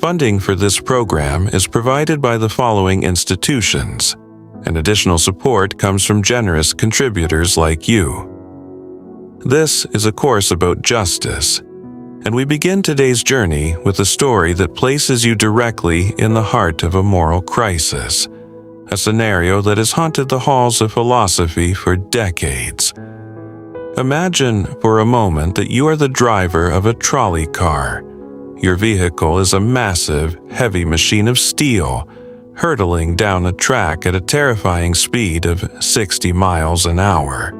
Funding for this program is provided by the following institutions, and additional support comes from generous contributors like you. This is a course about justice, and we begin today's journey with a story that places you directly in the heart of a moral crisis, a scenario that has haunted the halls of philosophy for decades. Imagine for a moment that you are the driver of a trolley car. Your vehicle is a massive, heavy machine of steel, hurtling down a track at a terrifying speed of 60 miles an hour.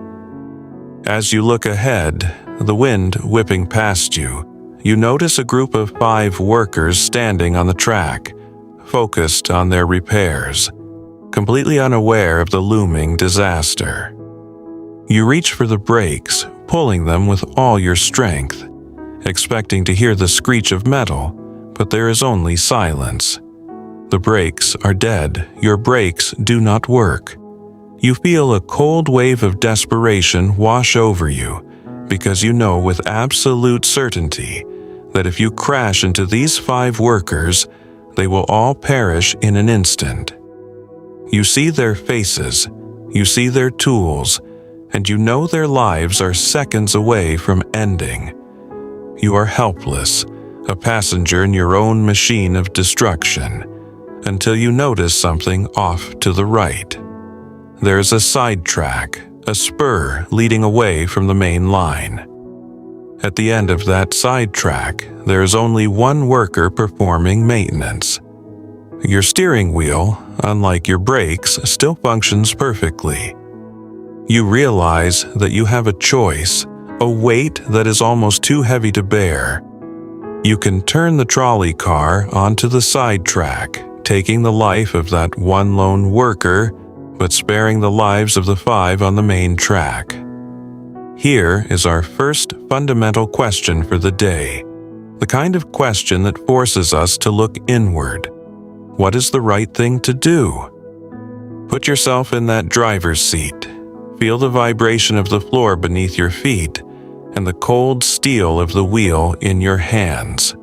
As you look ahead, the wind whipping past you, you notice a group of 5 workers standing on the track, focused on their repairs, completely unaware of the looming disaster. You reach for the brakes, pulling them with all your strength, expecting to hear the screech of metal, but there is only silence. The brakes are dead. Your brakes do not work. You feel a cold wave of desperation wash over you because you know with absolute certainty that if you crash into these 5 workers, they will all perish in an instant. You see their faces, you see their tools, and you know their lives are seconds away from ending. You are helpless, a passenger in your own machine of destruction, until you notice something off to the right. There's a side track, a spur leading away from the main line. At the end of that side track, there is only one worker performing maintenance. Your steering wheel, unlike your brakes, still functions perfectly. You realize that you have a choice, a weight that is almost too heavy to bear. You can turn the trolley car onto the side track, taking the life of that one lone worker, but sparing the lives of the 5 on the main track. Here is our first fundamental question for the day, the kind of question that forces us to look inward. What is the right thing to do? Put yourself in that driver's seat. Feel the vibration of the floor beneath your feet and the cold steel of the wheel in your hands.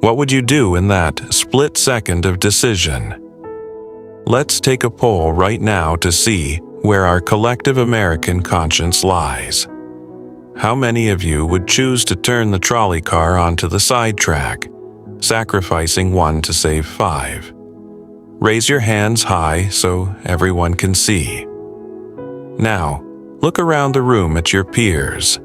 What would you do in that split second of decision? Let's take a poll right now to see where our collective American conscience lies. How many of you would choose to turn the trolley car onto the side track, sacrificing 1 to save 5? Raise your hands high so everyone can see. Now, look around the room at your peers.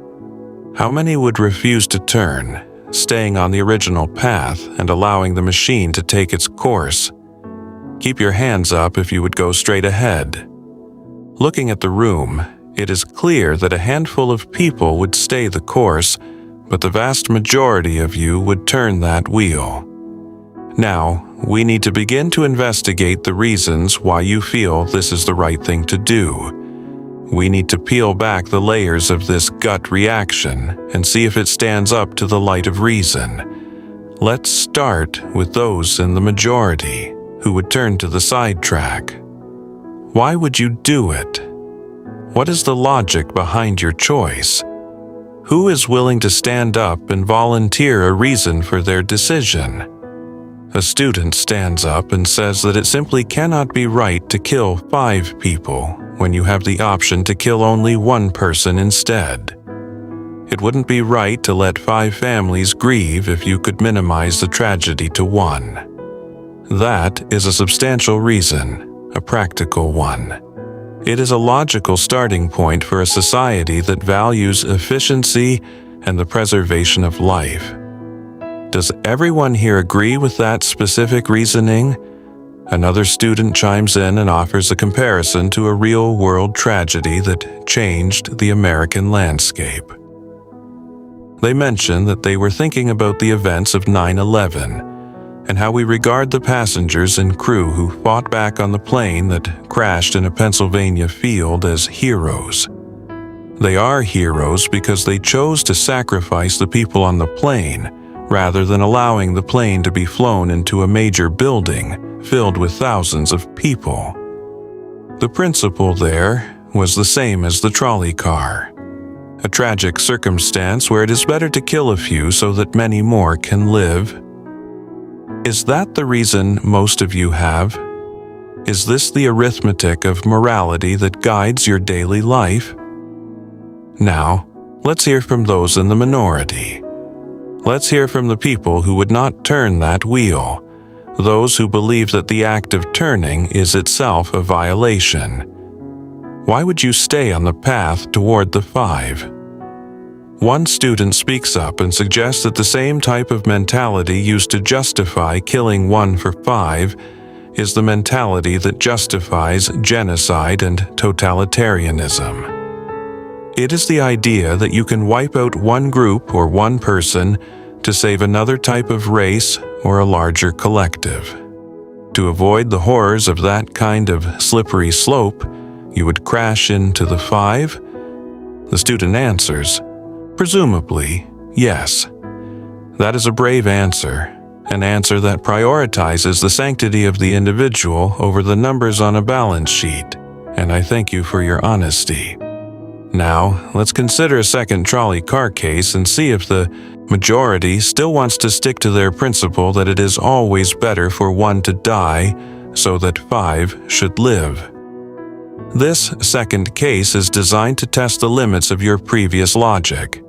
How many would refuse to turn, staying on the original path and allowing the machine to take its course? Keep your hands up if you would go straight ahead. Looking at the room, it is clear that a handful of people would stay the course, but the vast majority of you would turn that wheel. Now, we need to begin to investigate the reasons why you feel this is the right thing to do. We need to peel back the layers of this gut reaction and see if it stands up to the light of reason. Let's start with those in the majority who would turn to the side track. Why would you do it? What is the logic behind your choice? Who is willing to stand up and volunteer a reason for their decision? A student stands up and says that it simply cannot be right to kill 5 people when you have the option to kill only 1 person instead. It wouldn't be right to let 5 families grieve if you could minimize the tragedy to 1. That is a substantial reason, a practical one. It is a logical starting point for a society that values efficiency and the preservation of life. Does everyone here agree with that specific reasoning? Another student chimes in and offers a comparison to a real-world tragedy that changed the American landscape. They mention that they were thinking about the events of 9/11 and how we regard the passengers and crew who fought back on the plane that crashed in a Pennsylvania field as heroes. They are heroes because they chose to sacrifice the people on the plane rather than allowing the plane to be flown into a major building filled with thousands of people. The principle there was the same as the trolley car. A tragic circumstance where it is better to kill a few so that many more can live. Is that the reason most of you have? Is this the arithmetic of morality that guides your daily life? Now, let's hear from those in the minority. Let's hear from the people who would not turn that wheel, those who believe that the act of turning is itself a violation. Why would you stay on the path toward the 5? One student speaks up and suggests that the same type of mentality used to justify killing 1 for 5 is the mentality that justifies genocide and totalitarianism. It is the idea that you can wipe out one group or one person to save another type of race or a larger collective. To avoid the horrors of that kind of slippery slope, you would crash into the 5? The student answers, presumably, yes. That is a brave answer, an answer that prioritizes the sanctity of the individual over the numbers on a balance sheet, and I thank you for your honesty. Now, let's consider a second trolley car case and see if the majority still wants to stick to their principle that it is always better for 1 to die so that 5 should live. This second case is designed to test the limits of your previous logic.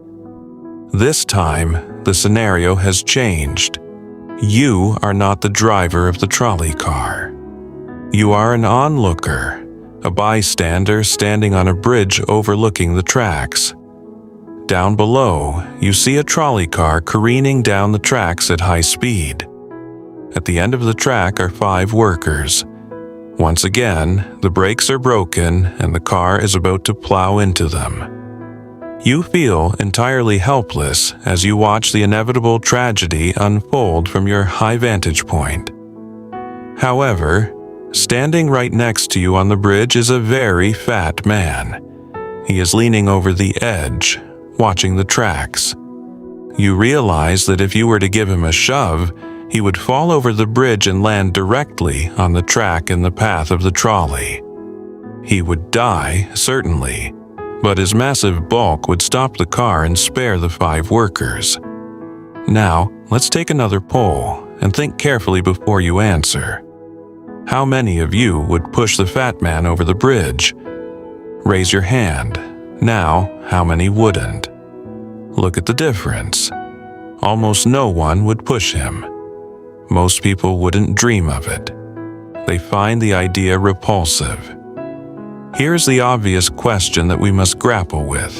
This time, the scenario has changed. You are not the driver of the trolley car. You are an onlooker, a bystander standing on a bridge overlooking the tracks. Down below, you see a trolley car careening down the tracks at high speed. At the end of the track are 5 workers. Once again, the brakes are broken and the car is about to plow into them. You feel entirely helpless as you watch the inevitable tragedy unfold from your high vantage point. However, standing right next to you on the bridge is a very fat man. He is leaning over the edge, watching the tracks. You realize that if you were to give him a shove, he would fall over the bridge and land directly on the track in the path of the trolley. He would die, certainly, but his massive bulk would stop the car and spare the 5 workers. Now, let's take another poll and think carefully before you answer. How many of you would push the fat man over the bridge? Raise your hand. Now, how many wouldn't? Look at the difference. Almost no one would push him. Most people wouldn't dream of it. They find the idea repulsive. Here's the obvious question that we must grapple with,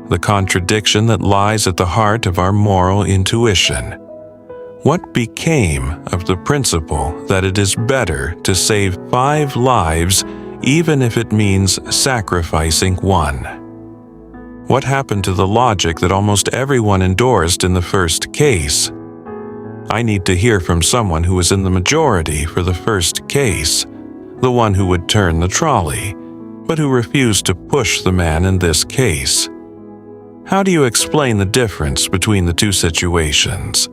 the contradiction that lies at the heart of our moral intuition. What became of the principle that it is better to save 5 lives even if it means sacrificing 1? What happened to the logic that almost everyone endorsed in the first case? I need to hear from someone who was in the majority for the first case, the one who would turn the trolley, but who refused to push the man in this case. How do you explain the difference between the two situations?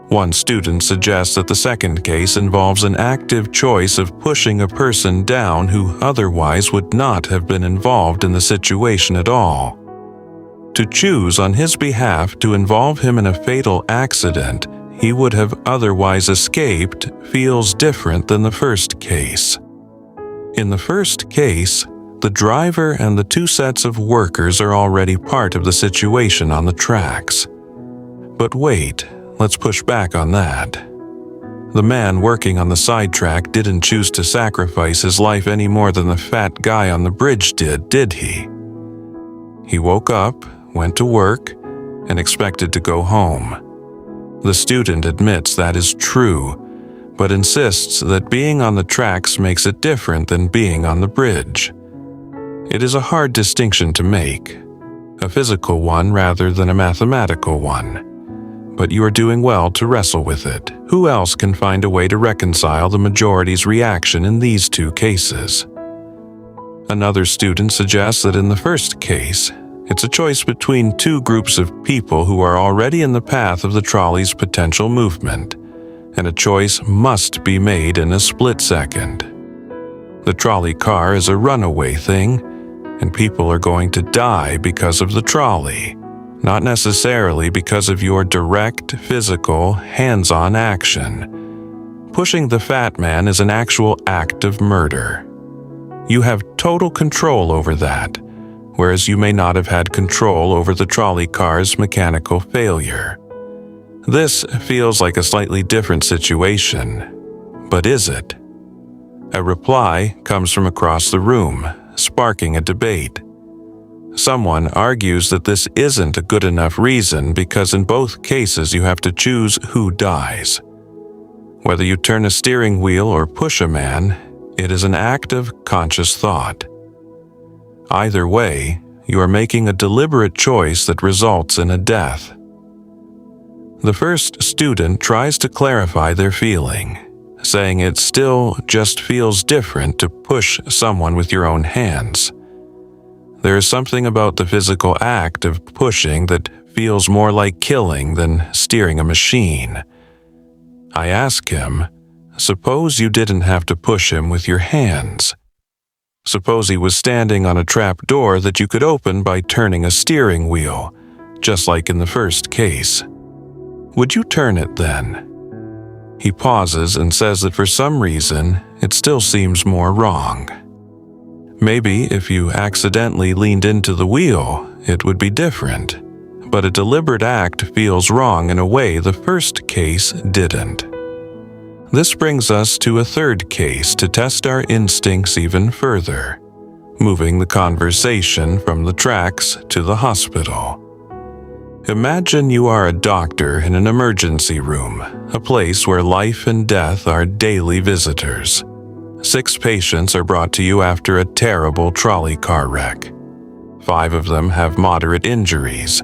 One student suggests that the second case involves an active choice of pushing a person down who otherwise would not have been involved in the situation at all. To choose on his behalf to involve him in a fatal accident he would have otherwise escaped feels different than the first case. In the first case, the driver and the 2 sets of workers are already part of the situation on the tracks. But wait, let's push back on that. The man working on the sidetrack didn't choose to sacrifice his life any more than the fat guy on the bridge did he? He woke up, went to work, and expected to go home. The student admits that is true, but insists that being on the tracks makes it different than being on the bridge. It is a hard distinction to make, a physical one rather than a mathematical one. But you are doing well to wrestle with it. Who else can find a way to reconcile the majority's reaction in these 2 cases? Another student suggests that in the first case, it's a choice between 2 groups of people who are already in the path of the trolley's potential movement, and a choice must be made in a split second. The trolley car is a runaway thing, and people are going to die because of the trolley. not necessarily because of your direct, physical, hands-on action. Pushing the fat man is an actual act of murder. You have total control over that, whereas you may not have had control over the trolley car's mechanical failure. This feels like a slightly different situation, but is it? A reply comes from across the room, sparking a debate. Someone argues that this isn't a good enough reason because in both cases you have to choose who dies. Whether you turn a steering wheel or push a man, it is an act of conscious thought. Either way, you are making a deliberate choice that results in a death. The first student tries to clarify their feeling, saying it still just feels different to push someone with your own hands. There is something about the physical act of pushing that feels more like killing than steering a machine. I ask him, suppose you didn't have to push him with your hands. Suppose he was standing on a trap door that you could open by turning a steering wheel, just like in the first case. Would you turn it then? He pauses and says that for some reason, it still seems more wrong. Maybe if you accidentally leaned into the wheel, it would be different, but a deliberate act feels wrong in a way the first case didn't. This brings us to a third case to test our instincts even further, moving the conversation from the tracks to the hospital. Imagine you are a doctor in an emergency room, a place where life and death are daily visitors. 6 patients are brought to you after a terrible trolley car wreck. 5 of them have moderate injuries,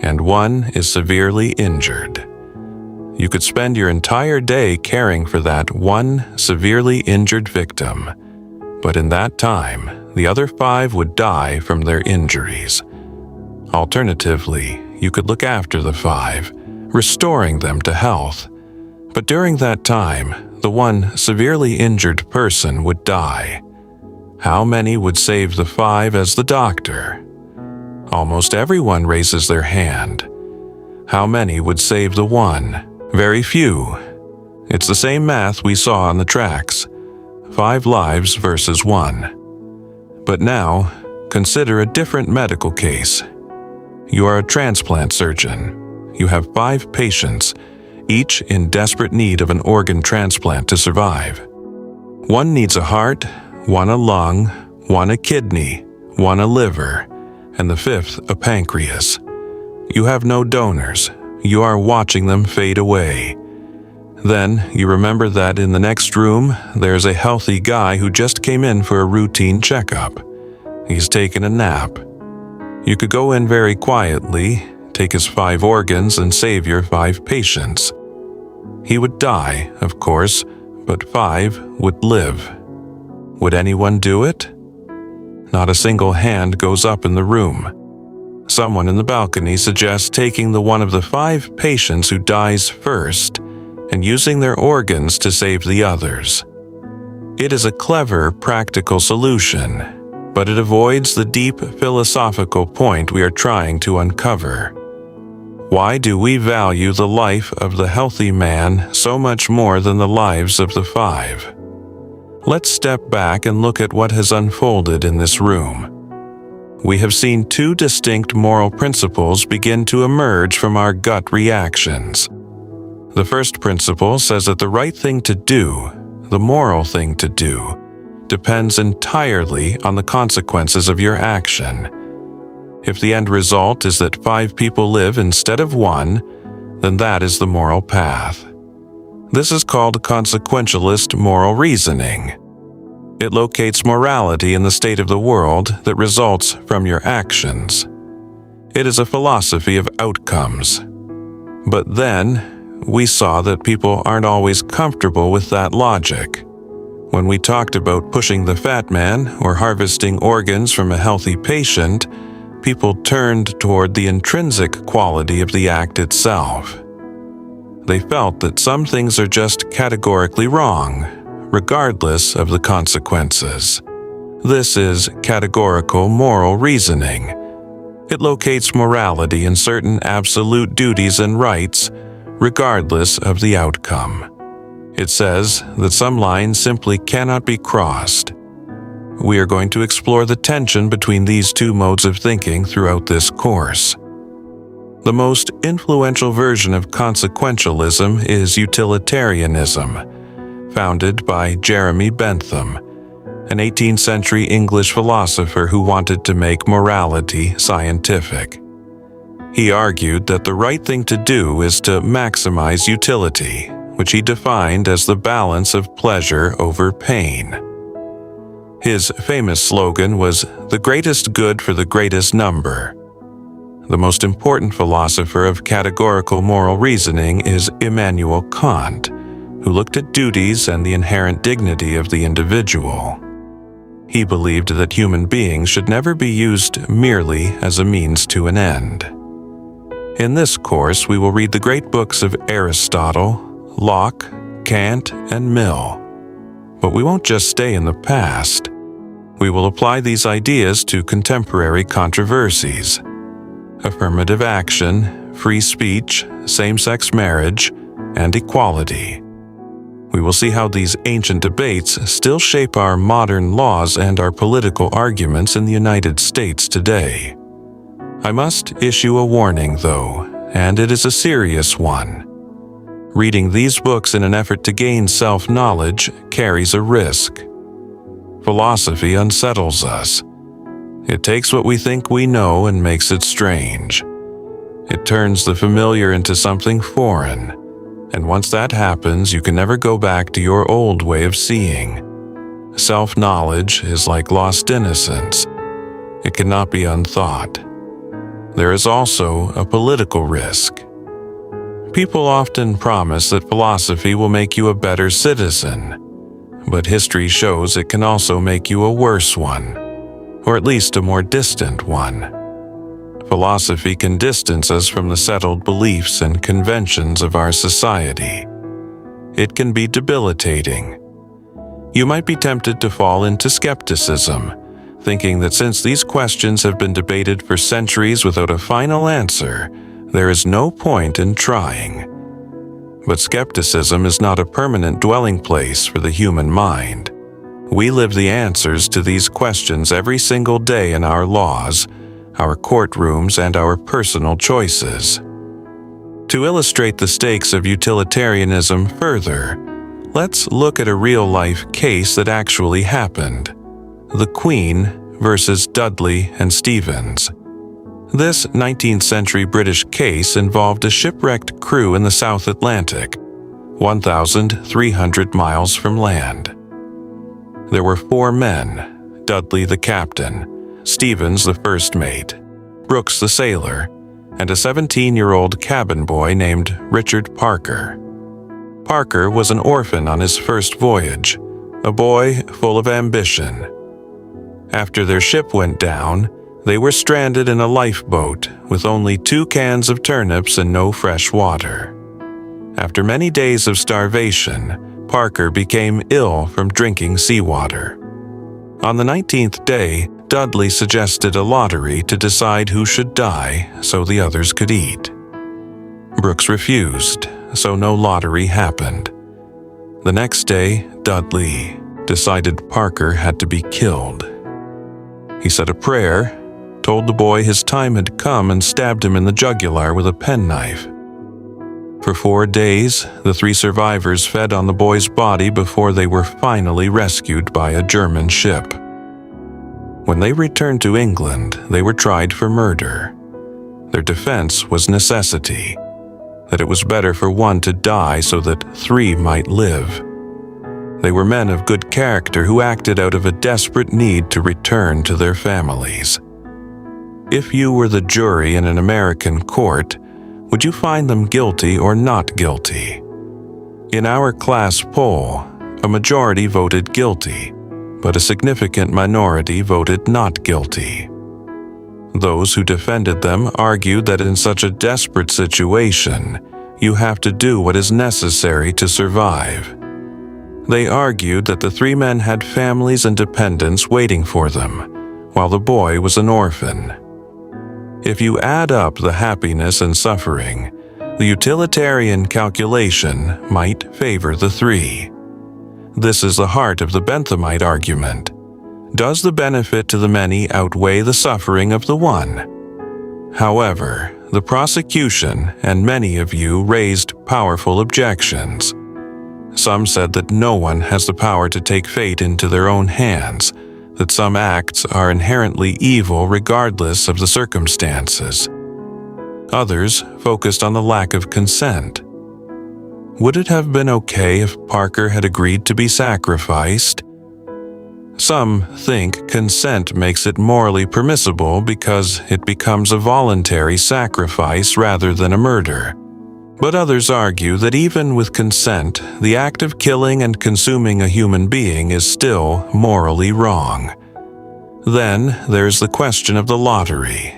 and 1 is severely injured. You could spend your entire day caring for that one severely injured victim, but in that time, the other 5 would die from their injuries. Alternatively, you could look after the 5, restoring them to health. But during that time, the one severely injured person would die. How many would save the 5 as the doctor? Almost everyone raises their hand. How many would save the 1? Very few. It's the same math we saw on the tracks. 5 lives versus 1. But now, consider a different medical case. You are a transplant surgeon. You have 5 patients, each in desperate need of an organ transplant to survive. 1 needs a heart, 1 a lung, 1 a kidney, 1 a liver, and the 5th a pancreas. You have no donors. You are watching them fade away. Then you remember that in the next room, there's a healthy guy who just came in for a routine checkup. He's taken a nap. You could go in very quietly, take his 5 organs, and save your 5 patients. He would die, of course, but 5 would live. Would anyone do it? Not a single hand goes up in the room. Someone in the balcony suggests taking the one of the 5 patients who dies first and using their organs to save the others. It is a clever, practical solution, but it avoids the deep philosophical point we are trying to uncover. Why do we value the life of the healthy man so much more than the lives of the 5? Let's step back and look at what has unfolded in this room. We have seen 2 distinct moral principles begin to emerge from our gut reactions. The first principle says that the right thing to do, the moral thing to do, depends entirely on the consequences of your action. If the end result is that 5 people live instead of 1, then that is the moral path. This is called consequentialist moral reasoning. It locates morality in the state of the world that results from your actions. It is a philosophy of outcomes. But then, we saw that people aren't always comfortable with that logic. When we talked about pushing the fat man or harvesting organs from a healthy patient, people turned toward the intrinsic quality of the act itself. They felt that some things are just categorically wrong, regardless of the consequences. This is categorical moral reasoning. It locates morality in certain absolute duties and rights, regardless of the outcome. It says that some lines simply cannot be crossed. We are going to explore the tension between these two modes of thinking throughout this course. The most influential version of consequentialism is utilitarianism, founded by Jeremy Bentham, an 18th century English philosopher who wanted to make morality scientific. He argued that the right thing to do is to maximize utility, which he defined as the balance of pleasure over pain. His famous slogan was, "The greatest good for the greatest number." The most important philosopher of categorical moral reasoning is Immanuel Kant, who looked at duties and the inherent dignity of the individual. He believed that human beings should never be used merely as a means to an end. In this course, we will read the great books of Aristotle, Locke, Kant, and Mill. But we won't just stay in the past. We will apply these ideas to contemporary controversies: affirmative action, free speech, same-sex marriage, and equality. We will see how these ancient debates still shape our modern laws and our political arguments in the United States today. I must issue a warning, though, and it is a serious one. Reading these books in an effort to gain self-knowledge carries a risk. Philosophy unsettles us. It takes what we think we know and makes it strange. It turns the familiar into something foreign, and once that happens, you can never go back to your old way of seeing. Self-knowledge is like lost innocence. It cannot be unthought. There is also a political risk. People often promise that philosophy will make you a better citizen, but history shows it can also make you a worse one, or at least a more distant one. Philosophy can distance us from the settled beliefs and conventions of our society. It can be debilitating. You might be tempted to fall into skepticism, thinking that since these questions have been debated for centuries without a final answer, there is no point in trying. But skepticism is not a permanent dwelling place for the human mind. We live the answers to these questions every single day in our laws, our courtrooms, and our personal choices. To illustrate the stakes of utilitarianism further, let's look at a real-life case that actually happened: the Queen versus Dudley and Stephens. This 19th century British case involved a shipwrecked crew in the South Atlantic, 1,300 miles from land. There were 4 men: Dudley the captain, Stephens the first mate, Brooks the sailor, and a 17-year-old cabin boy named Richard Parker. Parker was an orphan on his first voyage, a boy full of ambition. After their ship went down, they were stranded in a lifeboat with only 2 cans of turnips and no fresh water. After many days of starvation, Parker became ill from drinking seawater. On the 19th day, Dudley suggested a lottery to decide who should die so the others could eat. Brooks refused, so no lottery happened. The next day, Dudley decided Parker had to be killed. He said a prayer, told the boy his time had come, and stabbed him in the jugular with a penknife. For 4 days, the 3 survivors fed on the boy's body before they were finally rescued by a German ship. When they returned to England, they were tried for murder. Their defense was necessity, that it was better for one to die so that 3 might live. They were men of good character who acted out of a desperate need to return to their families. If you were the jury in an American court, would you find them guilty or not guilty? In our class poll, a majority voted guilty, but a significant minority voted not guilty. Those who defended them argued that in such a desperate situation, you have to do what is necessary to survive. They argued that the 3 men had families and dependents waiting for them, while the boy was an orphan. If you add up the happiness and suffering, the utilitarian calculation might favor the three. This is the heart of the Benthamite argument. Does the benefit to the many outweigh the suffering of the one? However, the prosecution and many of you raised powerful objections. Some said that no one has the power to take fate into their own hands, that some acts are inherently evil regardless of the circumstances. Others focused on the lack of consent. Would it have been okay if Parker had agreed to be sacrificed? Some think consent makes it morally permissible because it becomes a voluntary sacrifice rather than a murder. But others argue that even with consent, the act of killing and consuming a human being is still morally wrong. Then there's the question of the lottery.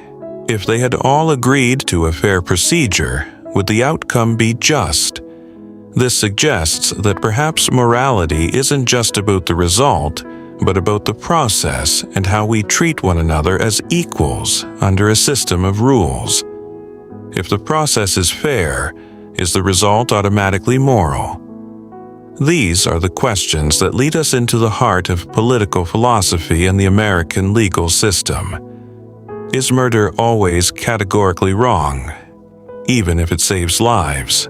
If they had all agreed to a fair procedure, would the outcome be just? This suggests that perhaps morality isn't just about the result, but about the process and how we treat one another as equals under a system of rules. If the process is fair, is the result automatically moral? These are the questions that lead us into the heart of political philosophy and the American legal system. Is murder always categorically wrong, even if it saves lives?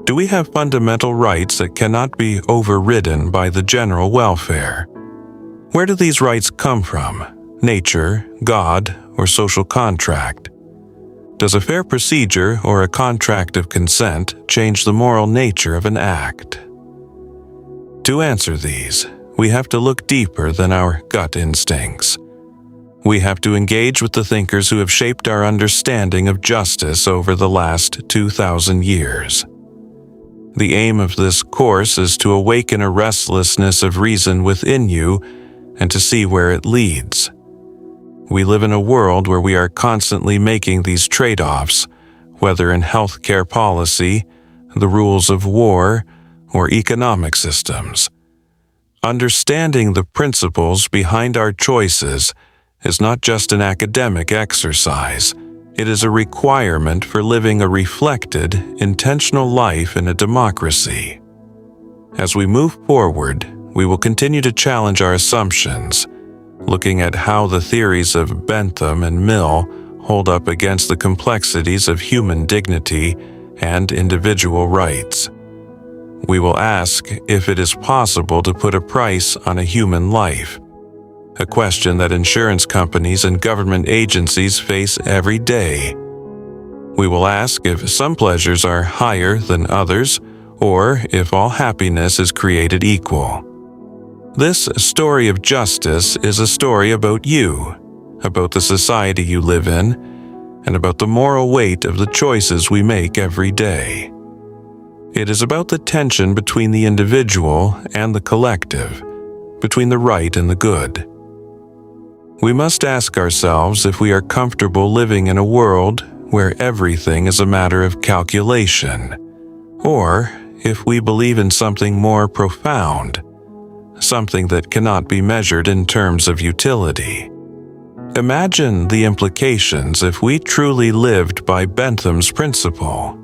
Do we have fundamental rights that cannot be overridden by the general welfare? Where do these rights come from? Nature, God, or social contract? Does a fair procedure or a contract of consent change the moral nature of an act? To answer these, we have to look deeper than our gut instincts. We have to engage with the thinkers who have shaped our understanding of justice over the last 2,000 years. The aim of this course is to awaken a restlessness of reason within you and to see where it leads. We live in a world where we are constantly making these trade-offs, whether in healthcare policy, the rules of war, or economic systems. Understanding the principles behind our choices is not just an academic exercise. It is a requirement for living a reflected, intentional life in a democracy. As we move forward, we will continue to challenge our assumptions, looking at how the theories of Bentham and Mill hold up against the complexities of human dignity and individual rights. We will ask if it is possible to put a price on a human life, a question that insurance companies and government agencies face every day. We will ask if some pleasures are higher than others, or if all happiness is created equal. This story of justice is a story about you, about the society you live in, and about the moral weight of the choices we make every day. It is about the tension between the individual and the collective, between the right and the good. We must ask ourselves if we are comfortable living in a world where everything is a matter of calculation, or if we believe in something more profound, something that cannot be measured in terms of utility. Imagine the implications if we truly lived by Bentham's principle.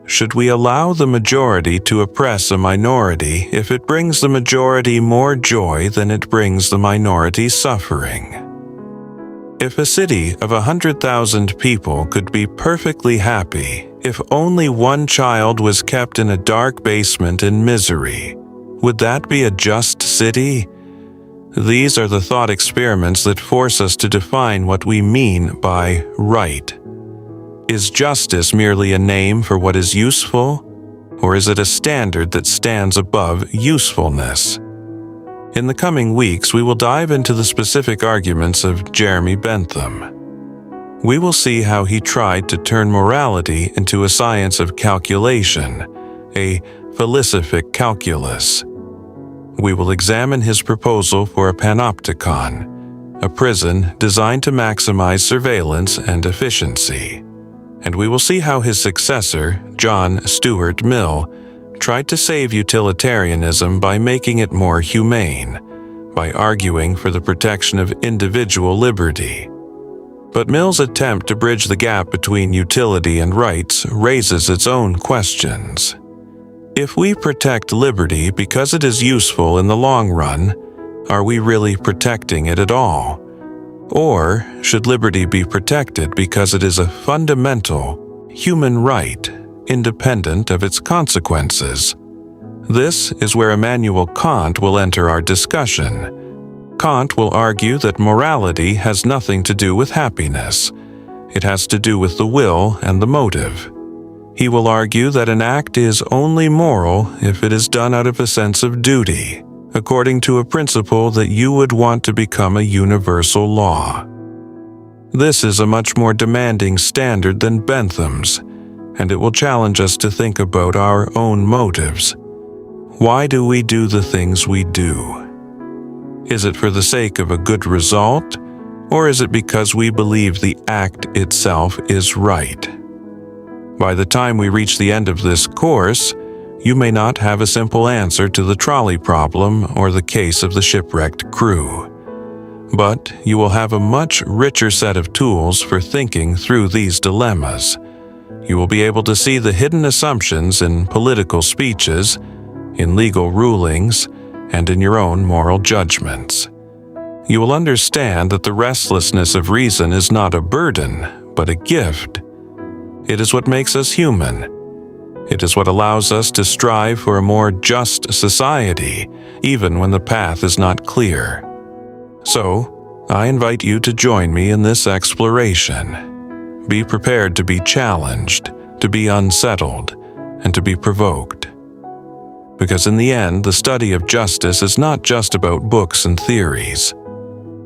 Should we allow the majority to oppress a minority if it brings the majority more joy than it brings the minority suffering? If a city of 100,000 people could be perfectly happy if only one child was kept in a dark basement in misery, would that be a just city? These are the thought experiments that force us to define what we mean by right. Is justice merely a name for what is useful, or is it a standard that stands above usefulness? In the coming weeks, we will dive into the specific arguments of Jeremy Bentham. We will see how he tried to turn morality into a science of calculation, a philosophic calculus. We will examine his proposal for a panopticon, a prison designed to maximize surveillance and efficiency. And we will see how his successor, John Stuart Mill, tried to save utilitarianism by making it more humane, by arguing for the protection of individual liberty. But Mill's attempt to bridge the gap between utility and rights raises its own questions. If we protect liberty because it is useful in the long run, are we really protecting it at all? Or should liberty be protected because it is a fundamental human right, independent of its consequences? This is where Immanuel Kant will enter our discussion. Kant will argue that morality has nothing to do with happiness. It has to do with the will and the motive. He will argue that an act is only moral if it is done out of a sense of duty, according to a principle that you would want to become a universal law. This is a much more demanding standard than Bentham's, and it will challenge us to think about our own motives. Why do we do the things we do? Is it for the sake of a good result, or is it because we believe the act itself is right? By the time we reach the end of this course, you may not have a simple answer to the trolley problem or the case of the shipwrecked crew. But you will have a much richer set of tools for thinking through these dilemmas. You will be able to see the hidden assumptions in political speeches, in legal rulings, and in your own moral judgments. You will understand that the restlessness of reason is not a burden, but a gift. It is what makes us human. It is what allows us to strive for a more just society, even when the path is not clear. So, I invite you to join me in this exploration. Be prepared to be challenged, to be unsettled, and to be provoked. Because in the end, the study of justice is not just about books and theories.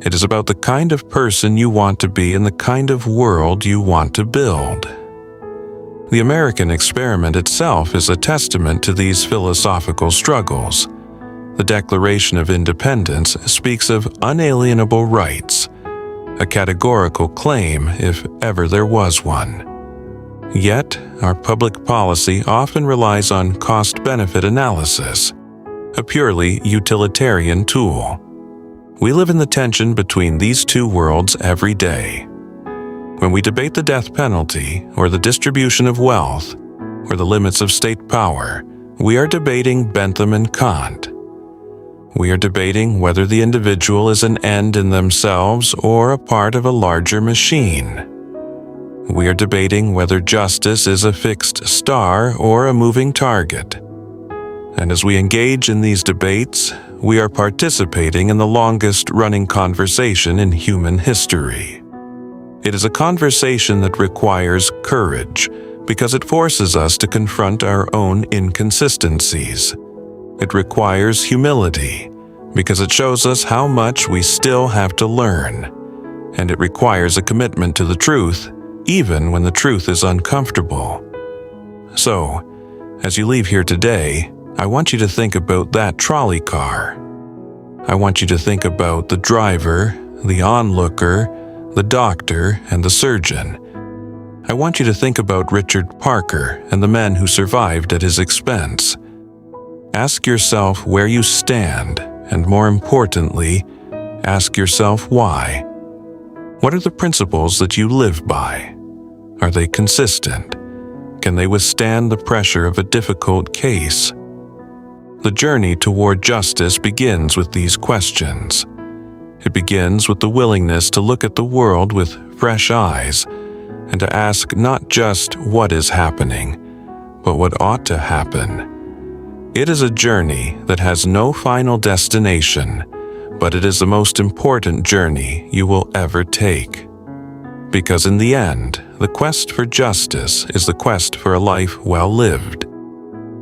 It is about the kind of person you want to be and the kind of world you want to build. The American experiment itself is a testament to these philosophical struggles. The Declaration of Independence speaks of unalienable rights, a categorical claim if ever there was one. Yet, our public policy often relies on cost-benefit analysis, a purely utilitarian tool. We live in the tension between these two worlds every day. When we debate the death penalty, or the distribution of wealth, or the limits of state power, we are debating Bentham and Kant. We are debating whether the individual is an end in themselves or a part of a larger machine. We are debating whether justice is a fixed star or a moving target. And as we engage in these debates, we are participating in the longest-running conversation in human history. It is a conversation that requires courage because it forces us to confront our own inconsistencies. It requires humility because it shows us how much we still have to learn. And it requires a commitment to the truth, even when the truth is uncomfortable. So, as you leave here today, I want you to think about that trolley car. I want you to think about the driver, the onlooker, the doctor, and the surgeon. I want you to think about Richard Parker and the men who survived at his expense. Ask yourself where you stand, and more importantly, ask yourself why. What are the principles that you live by? Are they consistent? Can they withstand the pressure of a difficult case? The journey toward justice begins with these questions. It begins with the willingness to look at the world with fresh eyes and to ask not just what is happening, but what ought to happen. It is a journey that has no final destination, but it is the most important journey you will ever take. Because in the end, the quest for justice is the quest for a life well lived.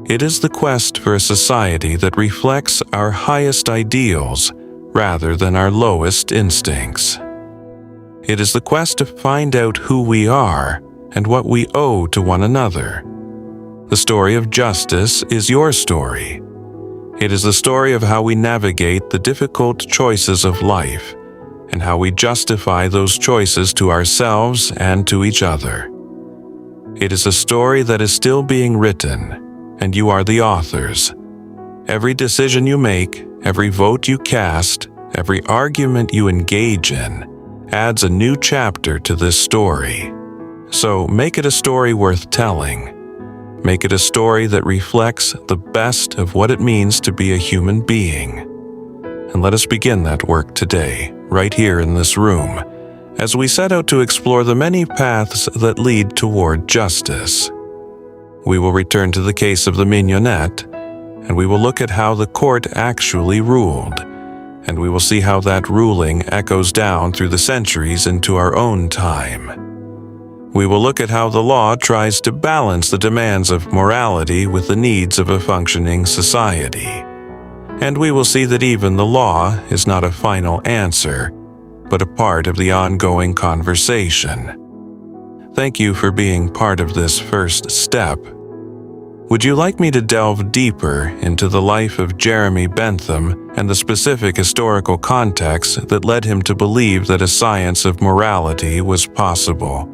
It is the quest for a society that reflects our highest ideals rather than our lowest instincts. It is the quest to find out who we are and what we owe to one another. The story of justice is your story. It is the story of how we navigate the difficult choices of life and how we justify those choices to ourselves and to each other. It is a story that is still being written, and you are the authors. Every decision you make, every vote you cast, every argument you engage in, adds a new chapter to this story. So make it a story worth telling. Make it a story that reflects the best of what it means to be a human being. And let us begin that work today, right here in this room, as we set out to explore the many paths that lead toward justice. We will return to the case of the mignonette, and we will look at how the court actually ruled, and we will see how that ruling echoes down through the centuries into our own time. We will look at how the law tries to balance the demands of morality with the needs of a functioning society. And we will see that even the law is not a final answer, but a part of the ongoing conversation. Thank you for being part of this first step. Would you like me to delve deeper into the life of Jeremy Bentham and the specific historical context that led him to believe that a science of morality was possible?